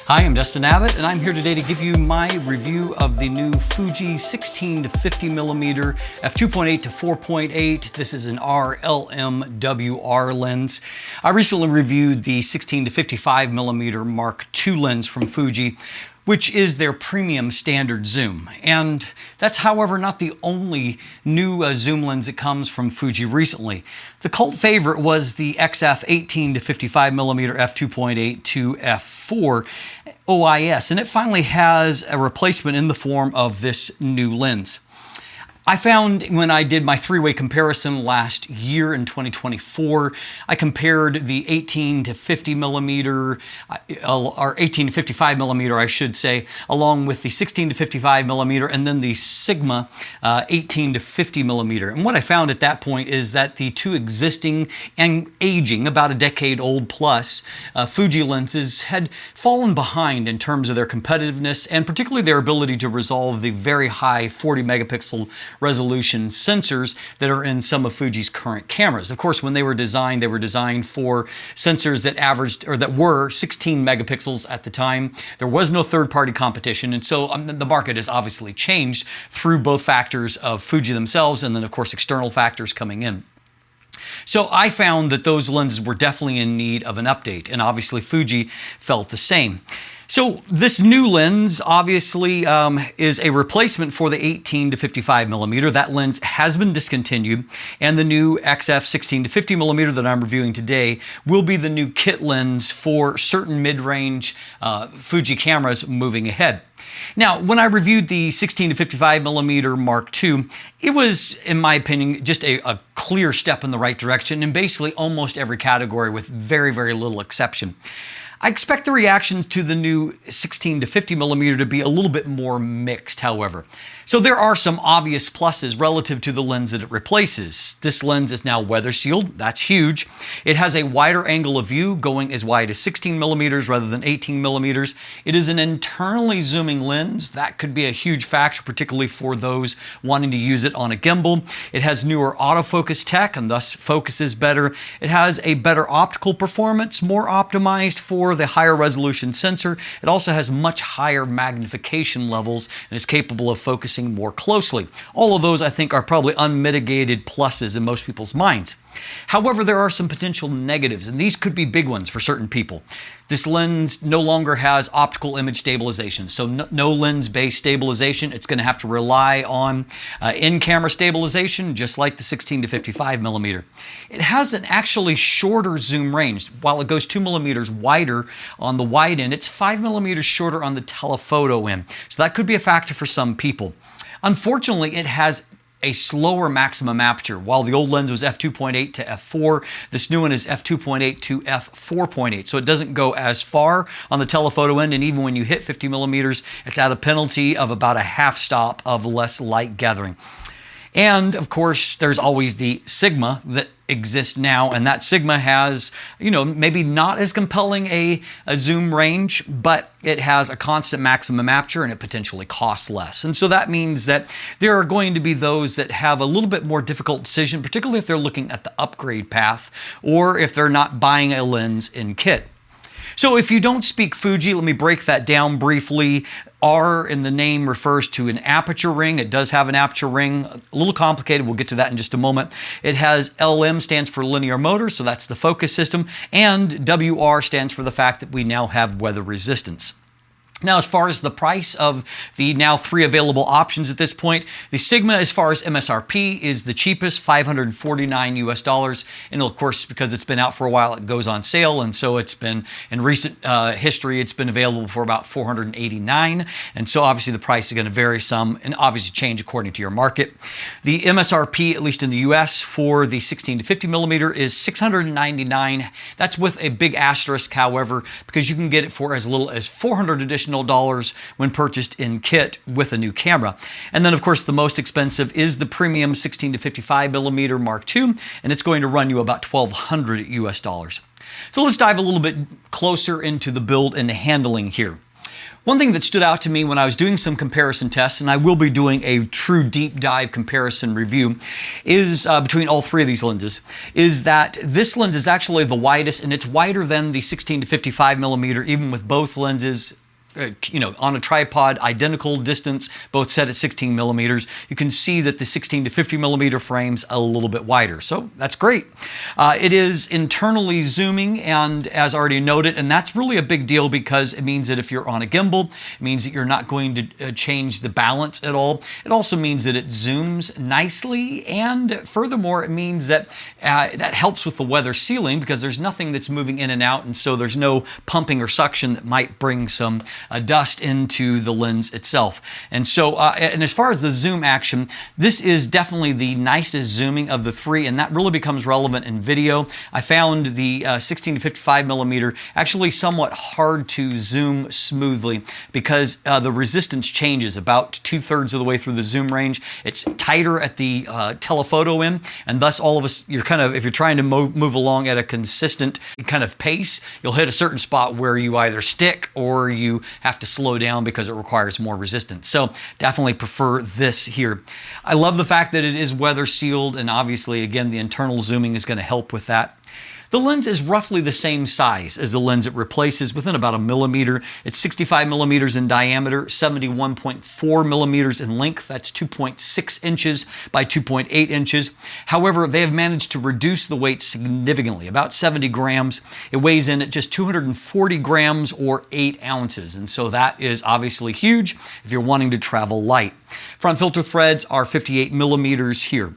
Hi, I'm Dustin Abbott, and I'm here today to give you my review of the new Fuji 16 to 50mm f2.8 to 4.8. This is an RLMWR lens. I recently reviewed the 16 to 55mm Mark II lens from Fuji, which is their premium standard zoom. And that's, however, not the only new zoom lens that comes from Fuji recently. The cult favorite was the XF 18 to 55mm f2.8 to f4.8, and it finally has a replacement in the form of this new lens. I found when I did my three-way comparison last year in 2024, I compared the 18 to 50mm, or 18 to 55mm, I should say, along with the 16 to 55mm and then the Sigma 18 to 50mm. And what I found at that point is that the two existing and aging, about a decade old plus, Fuji lenses had fallen behind in terms of their competitiveness and particularly their ability to resolve the very high 40 megapixel resolution sensors that are in some of Fuji's current cameras. Of course, when they were designed for sensors that averaged, or that were 16 megapixels at the time. There was no third-party competition, and so the market has obviously changed through both factors of Fuji themselves and then, of course, external factors coming in. So I found that those lenses were definitely in need of an update, and obviously Fuji felt the same. So this new lens obviously is a replacement for the 18 to 55mm. That lens has been discontinued, and the new XF 16 to 50mm that I'm reviewing today will be the new kit lens for certain mid-range Fuji cameras moving ahead. Now, when I reviewed the 16 to 55mm Mark II, it was, in my opinion, just a clear step in the right direction in basically almost every category with very, very little exception. I expect the reactions to the new 16 to 50mm to be a little bit more mixed, however. So there are some obvious pluses relative to the lens that it replaces. This lens is now weather sealed. That's huge. It has a wider angle of view, going as wide as 16mm rather than 18mm. It is an internally zooming lens. That could be a huge factor, particularly for those wanting to use it on a gimbal. It has newer autofocus tech and thus focuses better. It has a better optical performance, more optimized for the higher resolution sensor. It also has much higher magnification levels and is capable of focusing more closely. All of those, I think, are probably unmitigated pluses in most people's minds. However, there are some potential negatives, and these could be big ones for certain people. This lens no longer has optical image stabilization, so no lens-based stabilization. It's going to have to rely on in-camera stabilization, just like the 16 to 55mm. It has an actually shorter zoom range. While it goes 2mm wider on the wide end, it's 5mm shorter on the telephoto end. So that could be a factor for some people. Unfortunately, it has a slower maximum aperture. While the old lens was f2.8 to f4, this new one is f2.8 to f4.8. So it doesn't go as far on the telephoto end, and even when you hit 50mm, it's at a penalty of about a half stop of less light gathering. And of course, there's always the Sigma that exists now, and that Sigma has, maybe not as compelling a zoom range, but it has a constant maximum aperture and it potentially costs less. And so that means that there are going to be those that have a little bit more difficult decision, particularly if they're looking at the upgrade path or if they're not buying a lens in kit. So if you don't speak Fuji, let me break that down briefly. R in the name refers to an aperture ring. It does have an aperture ring, a little complicated. We'll get to that in just a moment. It has LM, stands for linear motor, so that's the focus system, and WR stands for the fact that we now have weather resistance. Now, as far as the price of the now three available options at this point, the Sigma, as far as MSRP, is the cheapest, $549 US. And of course, because it's been out for a while, it goes on sale. And so it's been, in recent history, it's been available for about $489. And so obviously the price is going to vary some and obviously change according to your market. The MSRP, at least in the US, for the 16 to 50mm is $699. That's with a big asterisk, however, because you can get it for as little as $400 additional when purchased in kit with a new camera. And then, of course, the most expensive is the premium 16 to 55mm Mark II, and it's going to run you about $1,200 US. So let's dive a little bit closer into the build and the handling here. One thing that stood out to me when I was doing some comparison tests, and I will be doing a true deep dive comparison review, is between all three of these lenses, is that this lens is actually the widest, and it's wider than the 16 to 55 millimeter, even with both lenses on a tripod, identical distance, both set at 16 millimeters. You can see that the 16 to 50 millimeter frame's a little bit wider, so that's great. It is internally zooming, and as already noted, and that's really a big deal because it means that if you're on a gimbal, it means that you're not going to change the balance at all. It also means that it zooms nicely, and furthermore, it means that that helps with the weather sealing because there's nothing that's moving in and out, and so there's no pumping or suction that might bring some dust into the lens itself. And so, and as far as the zoom action, this is definitely the nicest zooming of the three, and that really becomes relevant in video. I found the 16 to 55 millimeter actually somewhat hard to zoom smoothly because the resistance changes about 2/3 of the way through the zoom range. It's tighter at the telephoto end, and thus all of us, if you're trying to move along at a consistent kind of pace, you'll hit a certain spot where you either stick or you have to slow down because it requires more resistance. So definitely prefer this here. I love the fact that it is weather sealed, and obviously again the internal zooming is going to help with that. The lens is roughly the same size as the lens it replaces, within about a millimeter. It's 65 millimeters in diameter, 71.4 millimeters in length. That's 2.6 inches by 2.8 inches. However, they have managed to reduce the weight significantly, about 70 grams. It weighs in at just 240 grams or 8 ounces. And so that is obviously huge if you're wanting to travel light. Front filter threads are 58 millimeters here.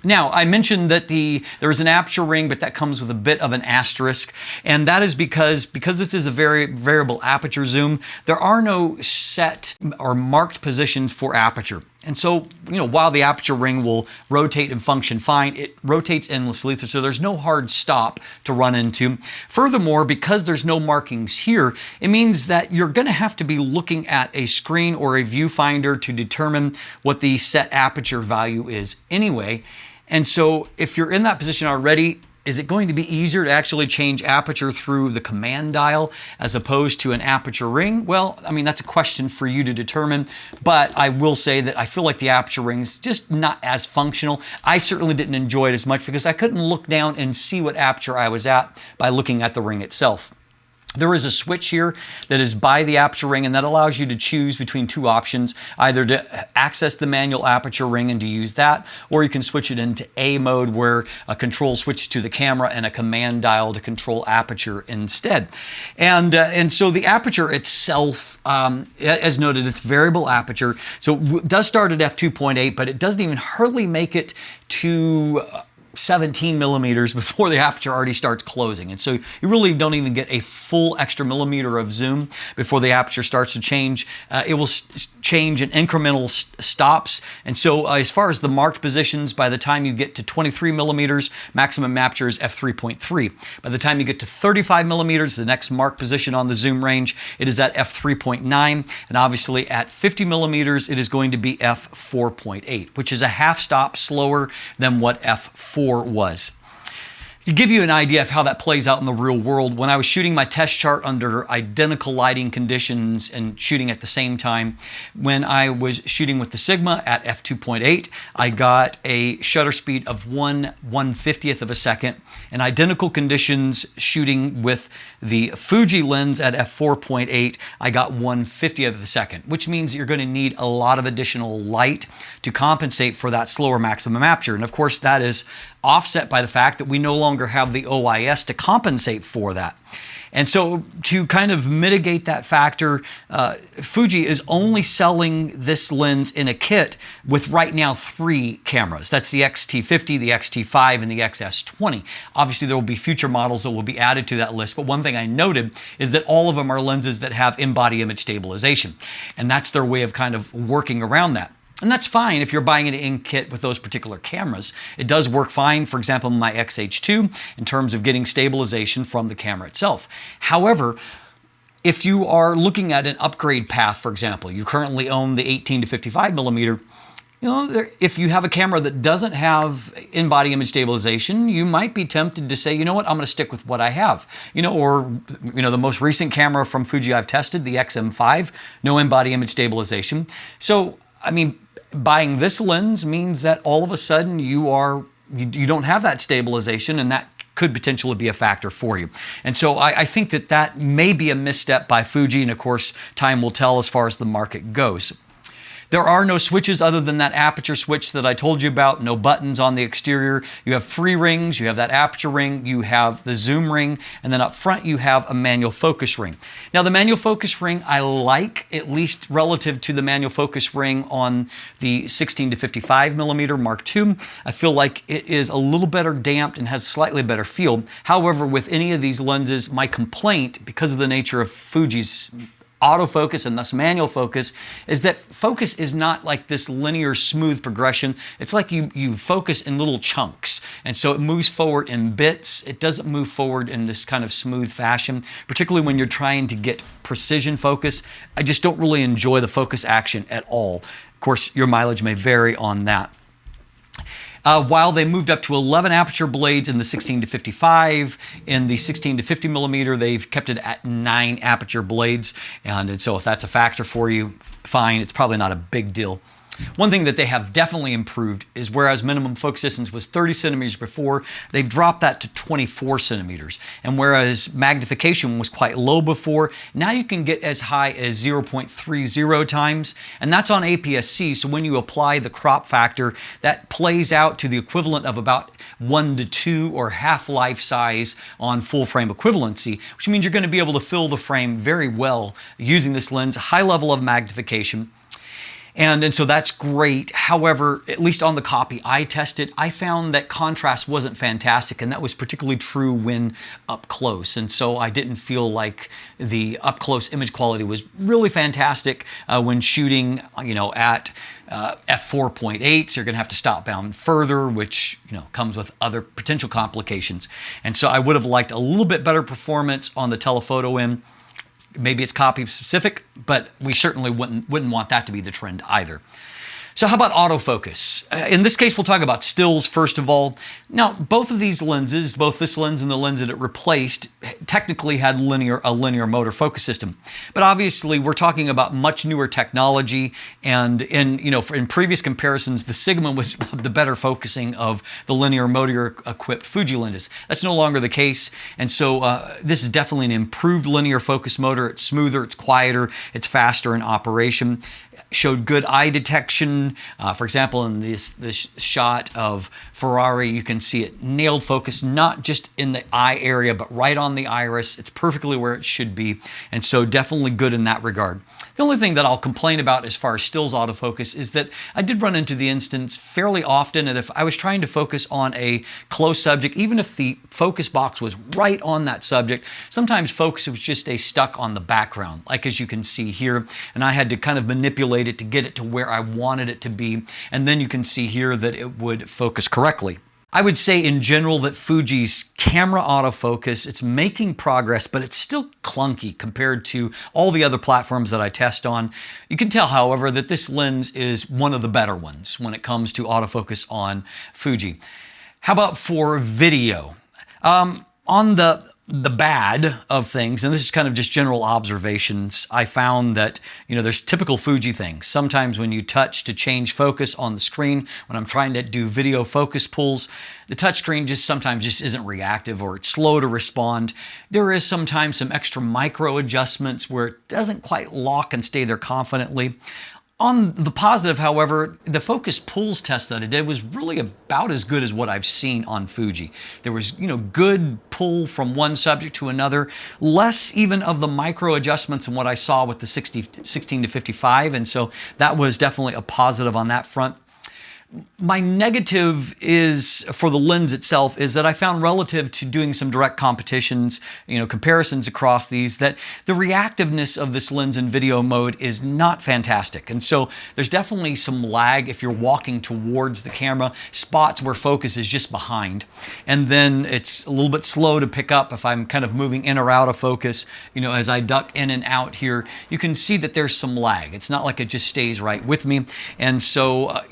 Now, I mentioned that there is an aperture ring, but that comes with a bit of an asterisk, and that is because this is a very variable aperture zoom, there are no set or marked positions for aperture. And so, while the aperture ring will rotate and function fine, it rotates endlessly, so there's no hard stop to run into. Furthermore, because there's no markings here, it means that you're going to have to be looking at a screen or a viewfinder to determine what the set aperture value is anyway. And so if you're in that position already, is it going to be easier to actually change aperture through the command dial as opposed to an aperture ring? Well, I mean, that's a question for you to determine, but I will say that I feel like the aperture ring's just not as functional. I certainly didn't enjoy it as much because I couldn't look down and see what aperture I was at by looking at the ring itself. There is a switch here that is by the aperture ring, and that allows you to choose between two options, either to access the manual aperture ring and to use that, or you can switch it into A mode where a control switches to the camera and a command dial to control aperture instead. And so the aperture itself, as noted, it's variable aperture. So it does start at f2.8, but it doesn't even hardly make it to 17 millimeters before the aperture already starts closing. And so you really don't even get a full extra millimeter of zoom before the aperture starts to change. It will change in incremental stops. And so as far as the marked positions, by the time you get to 23 millimeters, maximum aperture is f3.3. By the time you get to 35 millimeters, the next marked position on the zoom range, it is at f3.9. And obviously at 50 millimeters, it is going to be f4.8, which is a half stop slower than what f4 was. To give you an idea of how that plays out in the real world, when I was shooting my test chart under identical lighting conditions and shooting at the same time, when I was shooting with the Sigma at f2.8, I got a shutter speed of 1/150th of a second. In identical conditions shooting with the Fuji lens at f4.8, I got 1/50th of a second, which means you're going to need a lot of additional light to compensate for that slower maximum aperture. And of course, that is offset by the fact that we no longer have the OIS to compensate for that. And so to kind of mitigate that factor, Fuji is only selling this lens in a kit with right now 3 cameras. That's the X-T50, the X-T5, and the XS20. Obviously, there will be future models that will be added to that list, but one thing I noted is that all of them are lenses that have in-body image stabilization, and that's their way of kind of working around that. And that's fine if you're buying it in kit with those particular cameras. It does work fine, for example, my XH2 in terms of getting stabilization from the camera itself. However, if you are looking at an upgrade path, for example, you currently own the 18 to 55 millimeter, You know, if you have a camera that doesn't have in-body image stabilization, you might be tempted to say, you know what, I'm going to stick with what I have. You know, or, you know, the most recent camera from Fuji I've tested, the XM5, no in-body image stabilization. So, I mean, buying this lens means that all of a sudden you don't have that stabilization, and that could potentially be a factor for you. And so I think that that may be a misstep by Fuji, and of course, time will tell as far as the market goes. There are no switches other than that aperture switch that I told you about, no buttons on the exterior. You have 3 rings, you have that aperture ring, you have the zoom ring, and then up front you have a manual focus ring. Now the manual focus ring I like, at least relative to the manual focus ring on the 16-55mm Mark II. I feel like it is a little better damped and has a slightly better feel. However, with any of these lenses, my complaint, because of the nature of Fuji's autofocus and thus manual focus, is that focus is not like this linear smooth progression. It's like you focus in little chunks, and so it moves forward in bits. It doesn't move forward in this kind of smooth fashion, particularly when you're trying to get precision focus. I just don't really enjoy the focus action at all. Of course, your mileage may vary on that. While they moved up to 11 aperture blades in the 16-55, in the 16-50mm, they've kept it at 9 aperture blades. And so if that's a factor for you, fine. It's probably not a big deal. One thing that they have definitely improved is, whereas minimum focus distance was 30 centimeters before, they've dropped that to 24 centimeters. And whereas magnification was quite low before, now you can get as high as 0.30 times, and that's on APS-C. So when you apply the crop factor, that plays out to the equivalent of about 1 to 2 or half life size on full frame equivalency, which means you're going to be able to fill the frame very well using this lens, high level of magnification. And so that's great. However, at least on the copy I tested, I found that contrast wasn't fantastic, and that was particularly true when up close. And so I didn't feel like the up close image quality was really fantastic when shooting, you know, at f4.8. So you're going to have to stop down further, which, you know, comes with other potential complications. And so I would have liked a little bit better performance on the telephoto end. Maybe it's copy specific, but we certainly wouldn't want that to be the trend either. So how about autofocus? In this case, we'll talk about stills first of all. Now, both of these lenses, both this lens and the lens that it replaced, technically had a linear motor focus system. But obviously, we're talking about much newer technology, and in previous comparisons, the Sigma was the better focusing of the linear motor equipped Fuji lenses. That's no longer the case, and so this is definitely an improved linear focus motor. It's smoother, it's quieter, it's faster in operation. Showed good eye detection. For example, in this shot of Ferrari, you can see it nailed focus, not just in the eye area, but right on the iris. It's perfectly where it should be, and so definitely good in that regard. The only thing that I'll complain about as far as stills autofocus is that I did run into the instance fairly often, and if I was trying to focus on a close subject, even if the focus box was right on that subject, sometimes focus was just stuck on the background, like as you can see here, and I had to kind of manipulate it to get it to where I wanted it to be, and then you can see here that it would focus correctly. I would say in general that Fuji's camera autofocus, it's making progress, but it's still clunky compared to all the other platforms that I test on. You can tell, however, that this lens is one of the better ones when it comes to autofocus on Fuji. How about for video? On the bad of things, and this is kind of just general observations, I found that, there's typical Fuji things. Sometimes when you touch to change focus on the screen, when I'm trying to do video focus pulls, the touchscreen sometimes just isn't reactive, or it's slow to respond. There is sometimes some extra micro adjustments where it doesn't quite lock and stay there confidently. On the positive, however, the focus pulls test that I did was really about as good as what I've seen on Fuji. There was, good pull from one subject to another, less even of the micro adjustments than what I saw with the 16-55, and so that was definitely a positive on that front. My negative is for the lens itself is that I found relative to doing some direct competitions, comparisons across these, that the reactiveness of this lens in video mode is not fantastic. And so there's definitely some lag if you're walking towards the camera, spots where focus is just behind. And then it's a little bit slow to pick up if I'm kind of moving in or out of focus, as I duck in and out here, you can see that there's some lag. It's not like it just stays right with me. And so,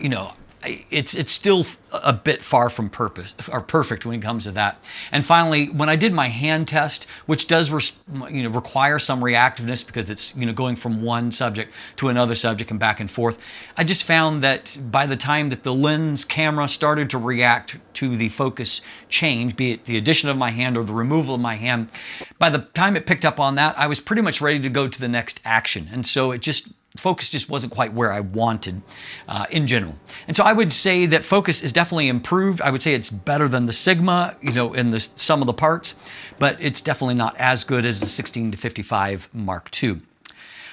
it's still a bit far from perfect when it comes to that. And finally, when I did my hand test, which does require some reactiveness because it's going from one subject to another subject and back and forth, I just found that by the time that the lens camera started to react to the focus change, be it the addition of my hand or the removal of my hand, by the time it picked up on that, I was pretty much ready to go to the next action. And so focus just wasn't quite where I wanted in general. And so I would say that focus is definitely improved. I would say it's better than the Sigma, in the sum of the parts, but it's definitely not as good as the 16-55 Mark II.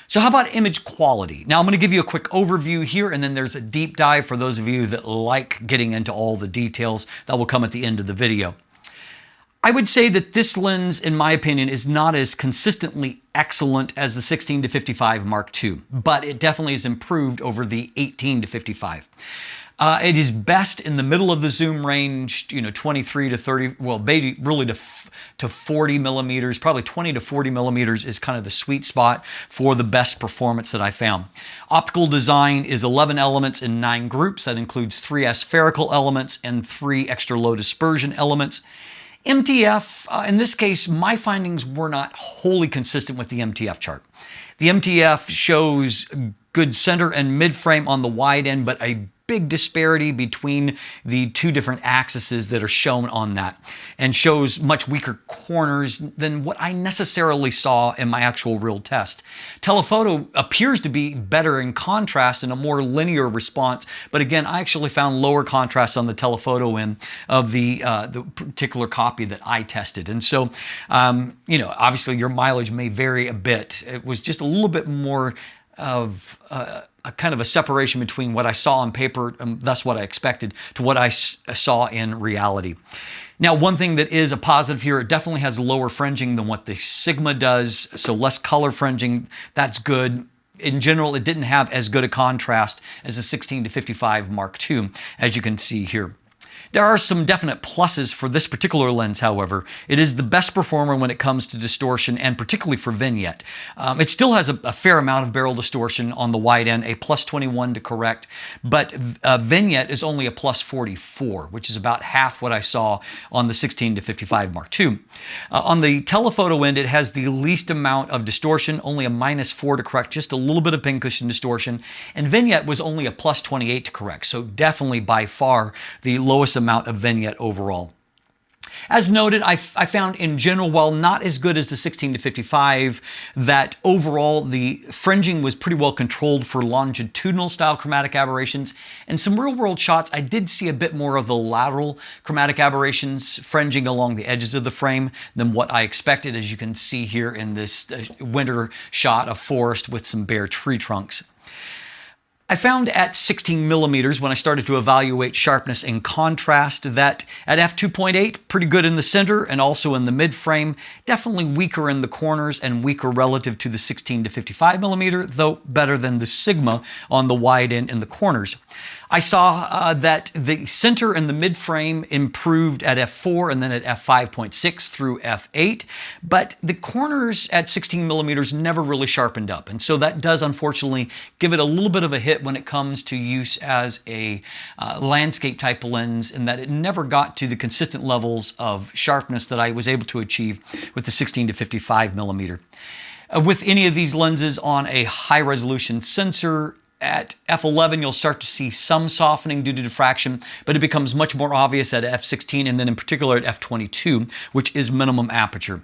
So how about image quality? Now I'm going to give you a quick overview here, and then there's a deep dive for those of you that like getting into all the details. That will come at the end of the video. I would say that this lens, in my opinion, is not as consistently excellent as the 16-55 Mark II, but it definitely is improved over the 18-55. It is best in the middle of the zoom range, 23 to 30, well, really to 40 millimeters, probably 20 to 40 millimeters is kind of the sweet spot for the best performance that I found. Optical design is 11 elements in 9 groups. That includes 3 aspherical elements and 3 extra low dispersion elements. MTF, in this case, my findings were not wholly consistent with the MTF chart. The MTF shows good center and mid frame on the wide end, but a big disparity between the 2 different axes that are shown on that, and shows much weaker corners than what I necessarily saw in my actual real test. Telephoto appears to be better in contrast and a more linear response, but again, I actually found lower contrast on the telephoto end of the particular copy that I tested. And so, obviously your mileage may vary a bit. It was just a little bit more of a kind of a separation between what I saw on paper, and thus what I expected, to what I saw in reality. Now, one thing that is a positive here, it definitely has lower fringing than what the Sigma does, so less color fringing. That's good. In general, it didn't have as good a contrast as the 16-55 Mark II, as you can see here. There are some definite pluses for this particular lens, however. It is the best performer when it comes to distortion, and particularly for vignette. It still has a fair amount of barrel distortion on the wide end, a plus 21 to correct, but vignette is only a plus 44, which is about half what I saw on the 16-55 Mark II. On the telephoto end, it has the least amount of distortion, only a minus 4 to correct, just a little bit of pincushion distortion, and vignette was only a plus 28 to correct, so definitely by far the lowest amount of vignette overall. As noted, I found in general, while not as good as the 16-55, that overall the fringing was pretty well controlled for longitudinal style chromatic aberrations. And some real world shots, I did see a bit more of the lateral chromatic aberrations fringing along the edges of the frame than what I expected, as you can see here in this winter shot of forest with some bare tree trunks. I found at 16 millimeters, when I started to evaluate sharpness and contrast, that at f2.8, pretty good in the center and also in the mid frame, definitely weaker in the corners and weaker relative to the 16-55 millimeter, though better than the Sigma on the wide end in the corners. I saw that the center and the mid frame improved at f4 and then at f5.6 through f8, but the corners at 16 millimeters never really sharpened up. And so that does unfortunately give it a little bit of a hit when it comes to use as a landscape type lens, in that it never got to the consistent levels of sharpness that I was able to achieve with the 16-55 millimeter. With any of these lenses on a high resolution sensor, at f11, you'll start to see some softening due to diffraction, but it becomes much more obvious at f16 and then in particular at f22, which is minimum aperture.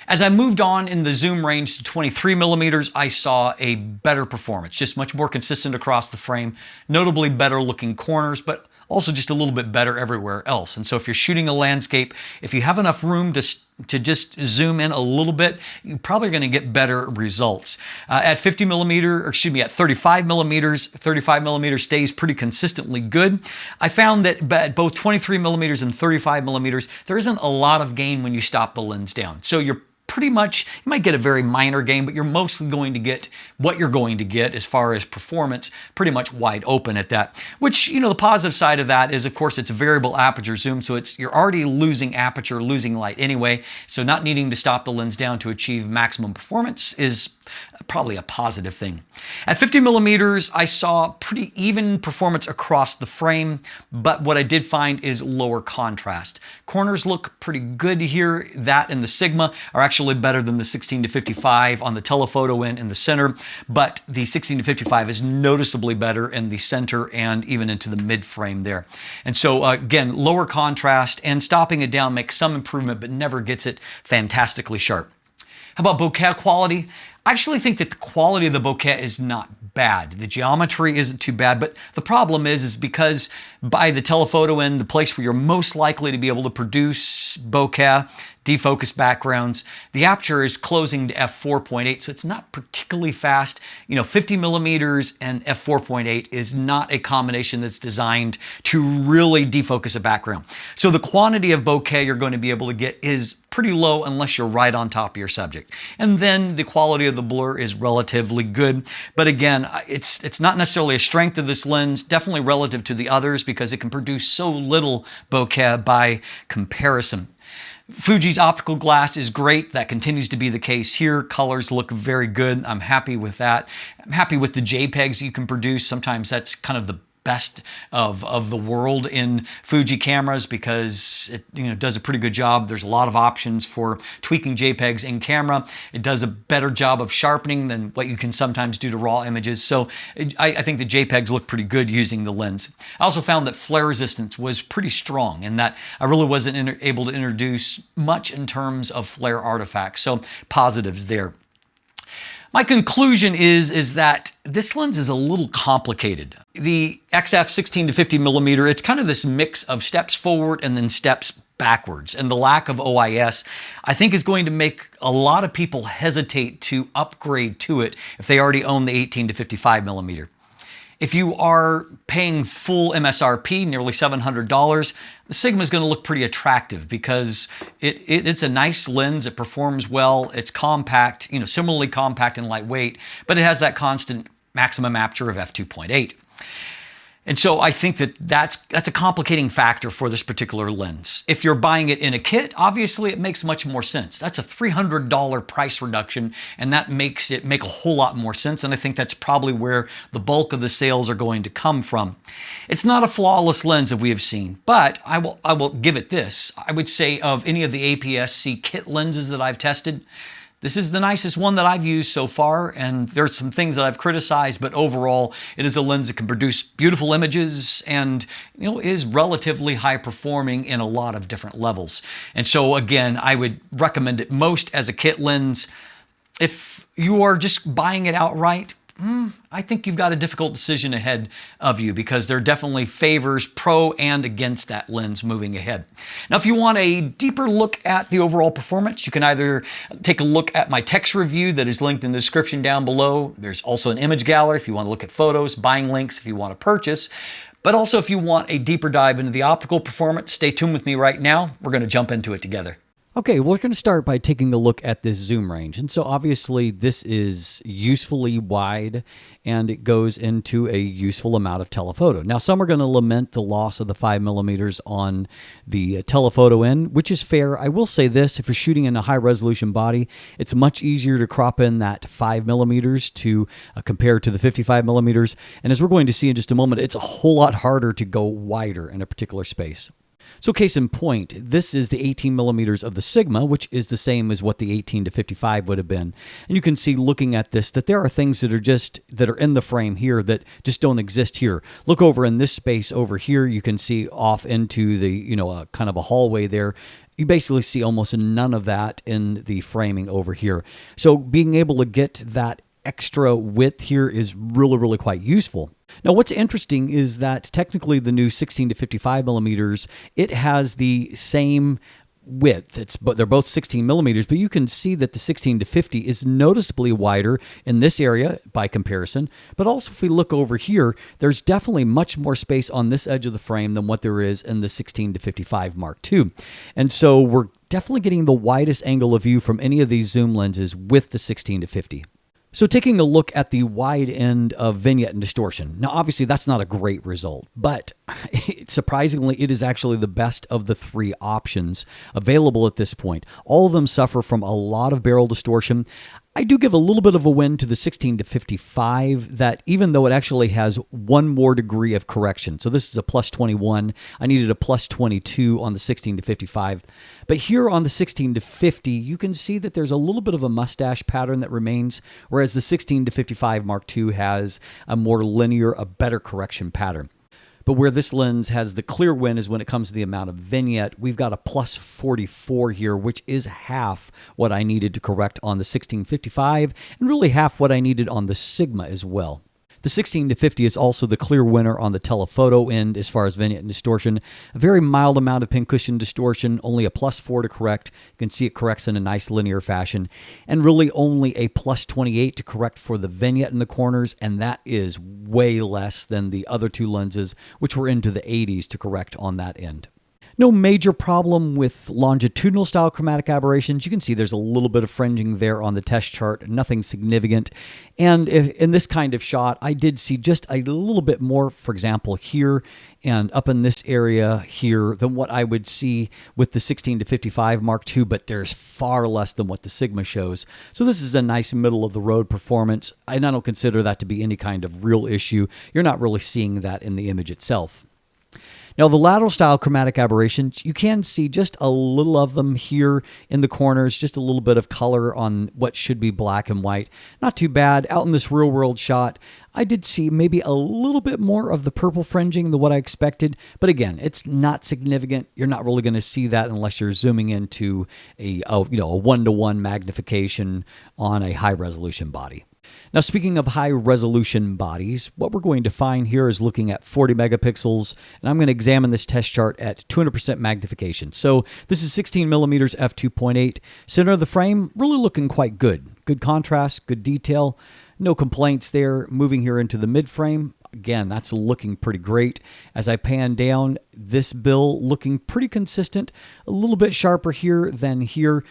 As I moved on in the zoom range to 23 millimeters, I saw a better performance, just much more consistent across the frame, notably better looking corners, but also just a little bit better everywhere else. And so if you're shooting a landscape, if you have enough room to to just zoom in a little bit, you're probably going to get better results. At 50 millimeter, or excuse me, at 35 millimeters stays pretty consistently good. I found that at both 23 millimeters and 35 millimeters, there isn't a lot of gain when you stop the lens down. So you're pretty much, you might get a very minor gain, but you're mostly going to get what you're going to get as far as performance, pretty much wide open at that. Which, you know, the positive side of that is, of course, it's a variable aperture zoom, so you're already losing aperture, losing light anyway, so not needing to stop the lens down to achieve maximum performance is probably a positive thing. At 50 millimeters, I saw pretty even performance across the frame, but what I did find is lower contrast. Corners look pretty good here. That and the Sigma are actually better than the 16-55 on the telephoto in the center, but the 16-55 is noticeably better in the center and even into the mid frame there. And so again, lower contrast, and stopping it down makes some improvement, but never gets it fantastically sharp. How about bokeh quality? I actually think that the quality of the bokeh is not bad. The geometry isn't too bad, but the problem is because by the telephoto end, the place where you're most likely to be able to produce bokeh, defocus backgrounds, the aperture is closing to f4.8, so it's not particularly fast. You know, 50 millimeters and f4.8 is not a combination that's designed to really defocus a background. So the quantity of bokeh you're going to be able to get is pretty low unless you're right on top of your subject. And then the quality of the blur is relatively good. But again, it's not necessarily a strength of this lens, definitely relative to the others because it can produce so little bokeh by comparison. Fuji's optical glass is great. That continues to be the case here. Colors look very good. I'm happy with that. I'm happy with the JPEGs you can produce. Sometimes that's kind of the best of the world in Fuji cameras because it does a pretty good job. There's a lot of options for tweaking JPEGs in camera. It does a better job of sharpening than what you can sometimes do to raw images. So I think the JPEGs look pretty good using the lens. I also found that flare resistance was pretty strong and that I really wasn't able to introduce much in terms of flare artifacts. So positives there. My conclusion is that this lens is a little complicated. The XF 16-50 millimeter, it's kind of this mix of steps forward and then steps backwards. And the lack of OIS, I think, is going to make a lot of people hesitate to upgrade to it if they already own the 18-55 millimeter. If you are paying full MSRP, nearly $700, the Sigma is going to look pretty attractive because it's a nice lens. It performs well. It's compact, similarly compact and lightweight, but it has that constant maximum aperture of f2.8. And so I think that that's a complicating factor for this particular lens. If you're buying it in a kit, obviously it makes much more sense. That's a $300 price reduction, and that makes it make a whole lot more sense. And I think that's probably where the bulk of the sales are going to come from. It's not a flawless lens that we have seen, but I will give it this. I would say of any of the APS-C kit lenses that I've tested, this is the nicest one that I've used so far, and there's some things that I've criticized, but overall, it is a lens that can produce beautiful images and is relatively high performing in a lot of different levels. And so again, I would recommend it most as a kit lens. If you are just buying it outright, I think you've got a difficult decision ahead of you because there definitely favors pro and against that lens moving ahead. Now, if you want a deeper look at the overall performance, you can either take a look at my text review that is linked in the description down below. There's also an image gallery if you want to look at photos, buying links if you want to purchase. But also if you want a deeper dive into the optical performance, stay tuned with me right now. We're going to jump into it together. Okay, we're going to start by taking a look at this zoom range. And so obviously this is usefully wide and it goes into a useful amount of telephoto. Now some are going to lament the loss of the 5 millimeters on the telephoto end, which is fair. I will say this, if you're shooting in a high resolution body, it's much easier to crop in that 5 millimeters to compare to the 55 millimeters. And as we're going to see in just a moment, it's a whole lot harder to go wider in a particular space. So case in point, this is the 18 millimeters of the Sigma, which is the same as what the 18-55 would have been. And you can see looking at this that there are things that are in the frame here that just don't exist here. Look over in this space over here, you can see off into the, kind of a hallway there. You basically see almost none of that in the framing over here. So being able to get that extra width here is really, really quite useful. Now, what's interesting is that technically the new 16-55 millimeters, it has the same width. But they're both 16 millimeters, but you can see that the 16 to 50 is noticeably wider in this area by comparison. But also if we look over here, there's definitely much more space on this edge of the frame than what there is in the 16 to 55 Mark II. And so we're definitely getting the widest angle of view from any of these zoom lenses with the 16 to 50. So taking a look at the wide end of vignette and distortion. Now, obviously, that's not a great result, but surprisingly, it is actually the best of the three options available at this point. All of them suffer from a lot of barrel distortion. I do give a little bit of a win to the 16 to 55 that even though it actually has one more degree of correction, so this is a plus 21, I needed a plus 22 on the 16 to 55. But here on the 16 to 50, you can see that there's a little bit of a mustache pattern that remains, whereas the 16 to 55 Mark II has a more linear, a better correction pattern. But where this lens has the clear win is when it comes to the amount of vignette. We've got a plus 44 here, which is half what I needed to correct on the 16-55 and really half what I needed on the Sigma as well. The 16 to 50 is also the clear winner on the telephoto end as far as vignette and distortion. A very mild amount of pincushion distortion, only a plus 4 to correct. You can see it corrects in a nice linear fashion. And really only a plus 28 to correct for the vignette in the corners, and that is way less than the other two lenses, which were into the 80s to correct on that end. No major problem with longitudinal style chromatic aberrations. You can see there's a little bit of fringing there on the test chart, nothing significant. And in this kind of shot, I did see just a little bit more, for example, here and up in this area here than what I would see with the 16 to 55 Mark II, but there's far less than what the Sigma shows. So this is a nice middle of the road performance, and I don't consider that to be any kind of real issue. You're not really seeing that in the image itself. Now, the lateral style chromatic aberrations, you can see just a little of them here in the corners, just a little bit of color on what should be black and white. Not too bad. Out in this real world shot, I did see maybe a little bit more of the purple fringing than what I expected. But again, it's not significant. You're not really going to see that unless you're zooming into a 1-to-1 magnification on a high resolution body. Now, speaking of high-resolution bodies, what we're going to find here is looking at 40 megapixels, and I'm going to examine this test chart at 200% magnification. So this is 16mm F2.8. Center of the frame, really looking quite good. Good contrast, good detail, no complaints there. Moving here into the mid-frame, again, that's looking pretty great. As I pan down, this bill looking pretty consistent, a little bit sharper here than here.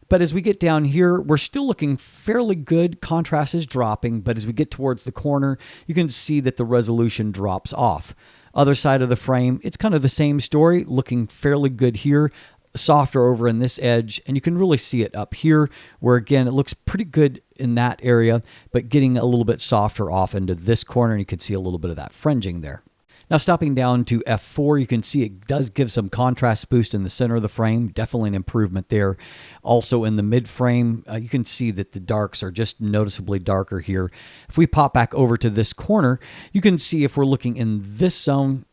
But as we get down here, we're still looking fairly good. Contrast is dropping, but as we get towards the corner, you can see that the resolution drops off. Other side of the frame, it's kind of the same story, looking fairly good here, softer over in this edge, and you can really see it up here, where again, it looks pretty good in that area, but getting a little bit softer off into this corner, and you can see a little bit of that fringing there. Now, stopping down to F4, you can see it does give some contrast boost in the center of the frame. Definitely an improvement there. Also in the mid frame, you can see that the darks are just noticeably darker here. If we pop back over to this corner, you can see if we're looking in this zone,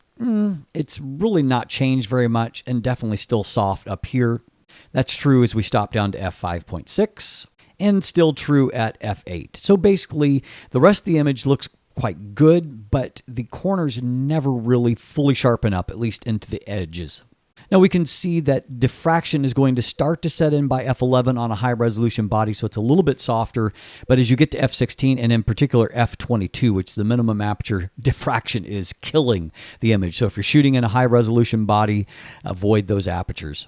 it's really not changed very much and definitely still soft up here. That's true as we stop down to F5.6 and still true at F8. So basically, the rest of the image looks quite good, but the corners never really fully sharpen up, at least into the edges. Now we can see that diffraction is going to start to set in by F11 on a high resolution body, so it's a little bit softer, but as you get to F16 and in particular F22, which is the minimum aperture, diffraction is killing the image. So if you're shooting in a high resolution body, avoid those apertures.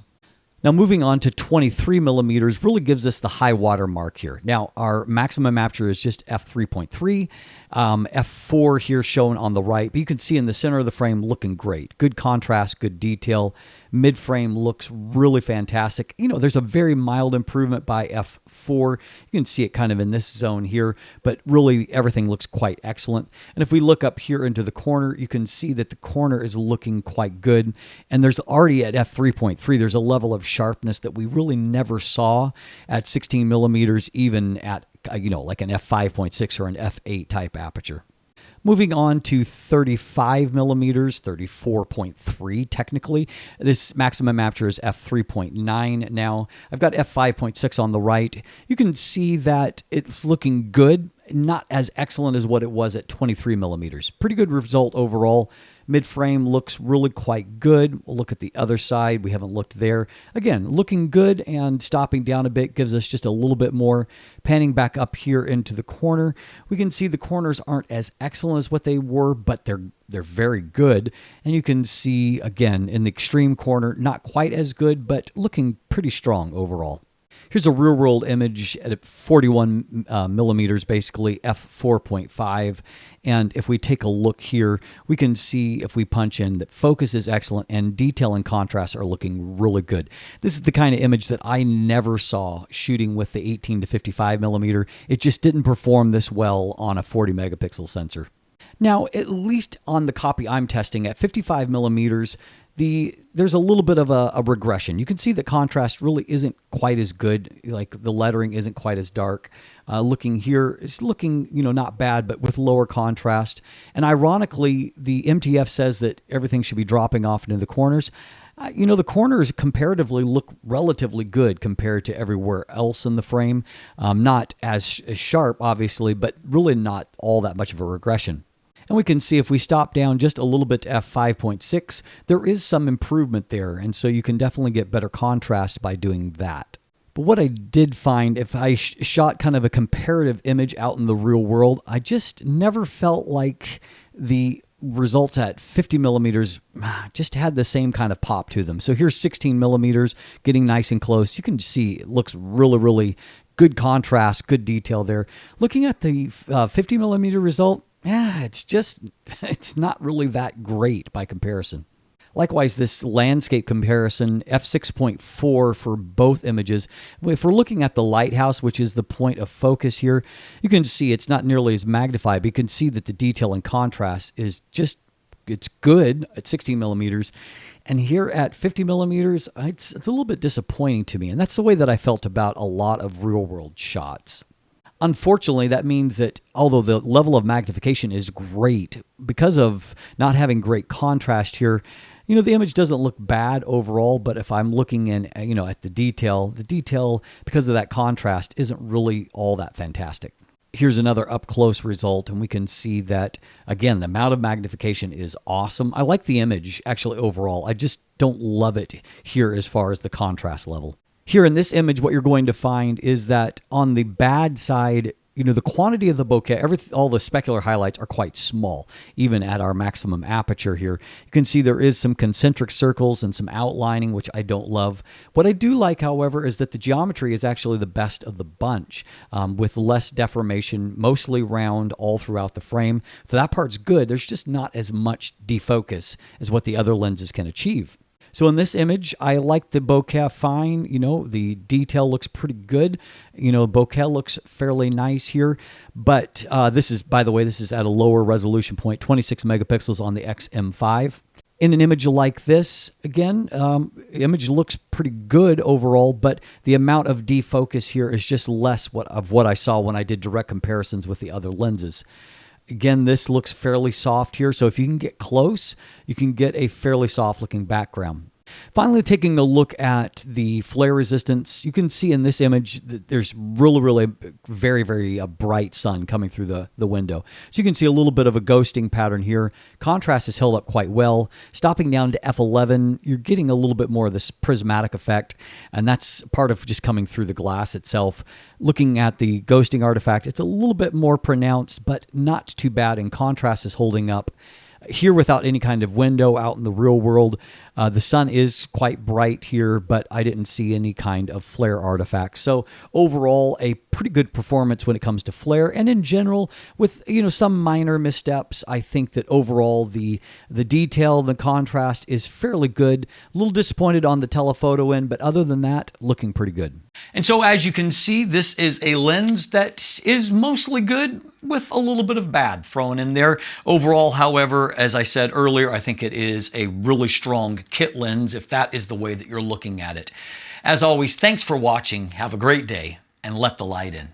Now moving on to 23 millimeters really gives us the high water mark here. Now our maximum aperture is just f3.3, f4 here shown on the right, but you can see in the center of the frame looking great. Good contrast, good detail. Mid frame looks really fantastic. You know, there's a very mild improvement by f4. You can see it kind of in this zone here, but really everything looks quite excellent. And if we look up here into the corner, you can see that the corner is looking quite good. And there's already at f3.3, there's a level of sharpness that we really never saw at 16 millimeters, even at, like an f5.6 or an f8 type aperture. Moving on to 35 millimeters, 34.3 technically. This maximum aperture is f3.9 now. I've got f5.6 on the right. You can see that it's looking good, not as excellent as what it was at 23 millimeters. Pretty good result overall. Mid-frame looks really quite good. We'll look at the other side. We haven't looked there. Again, looking good, and stopping down a bit gives us just a little bit more. Panning back up here into the corner, we can see the corners aren't as excellent as what they were, but they're very good. And you can see, again, in the extreme corner, not quite as good, but looking pretty strong overall. Here's a real-world image at 41 millimeters, basically f4.5. And if we take a look here, we can see if we punch in that focus is excellent and detail and contrast are looking really good. This is the kind of image that I never saw shooting with the 18 to 55 millimeter. It just didn't perform this well on a 40 megapixel sensor. Now, at least on the copy I'm testing at 55 millimeters, there's a little bit of a regression. You can see the contrast really isn't quite as good. Like the lettering isn't quite as dark. Looking here, it's looking, not bad, but with lower contrast. And ironically, the MTF says that everything should be dropping off into the corners. The corners comparatively look relatively good compared to everywhere else in the frame. Not as sharp, obviously, but really not all that much of a regression. And we can see if we stop down just a little bit to f5.6, there is some improvement there. And so you can definitely get better contrast by doing that. But what I did find, if I shot kind of a comparative image out in the real world, I just never felt like the results at 50 millimeters just had the same kind of pop to them. So here's 16 millimeters getting nice and close. You can see it looks really, really good contrast, good detail there. Looking at the 50 millimeter result, it's not really that great by comparison. Likewise, this landscape comparison, f6.4 for both images. If we're looking at the lighthouse, which is the point of focus here, you can see it's not nearly as magnified, but you can see that the detail and contrast is it's good at 16 millimeters. And here at 50 millimeters, it's a little bit disappointing to me. And that's the way that I felt about a lot of real-world shots. Unfortunately, that means that although the level of magnification is great, because of not having great contrast here, the image doesn't look bad overall, but if I'm looking in, at the detail, because of that contrast, isn't really all that fantastic. Here's another up-close result, and we can see that, again, the amount of magnification is awesome. I like the image, actually, overall. I just don't love it here as far as the contrast level. Here in this image, what you're going to find is that on the bad side, the quantity of the bokeh, all the specular highlights are quite small, even at our maximum aperture here. You can see there is some concentric circles and some outlining, which I don't love. What I do like, however, is that the geometry is actually the best of the bunch, with less deformation, mostly round all throughout the frame. So that part's good. There's just not as much defocus as what the other lenses can achieve. So in this image, I like the bokeh fine. The detail looks pretty good. Bokeh looks fairly nice here. But this is, by the way, this is at a lower resolution point, 26 megapixels on the XM5. In an image like this, again, image looks pretty good overall, but the amount of defocus here is just less of what I saw when I did direct comparisons with the other lenses. Again, this looks fairly soft here, so if you can get close, you can get a fairly soft-looking background. Finally, taking a look at the flare resistance, you can see in this image that there's really very, very bright sun coming through the window. So you can see a little bit of a ghosting pattern here. Contrast is held up quite well. Stopping down to f11, you're getting a little bit more of this prismatic effect, and that's part of just coming through the glass itself. Looking at the ghosting artifact, it's a little bit more pronounced, but not too bad, and contrast is holding up. Here, without any kind of window out in the real world, the sun is quite bright here, but I didn't see any kind of flare artifacts. So overall, a pretty good performance when it comes to flare. And in general, with some minor missteps, I think that overall the detail, the contrast is fairly good. A little disappointed on the telephoto end, but other than that, looking pretty good. And so as you can see, this is a lens that is mostly good with a little bit of bad thrown in there. Overall, however, as I said earlier, I think it is a really strong kit lens if that is the way that you're looking at it. As always, thanks for watching. Have a great day and let the light in.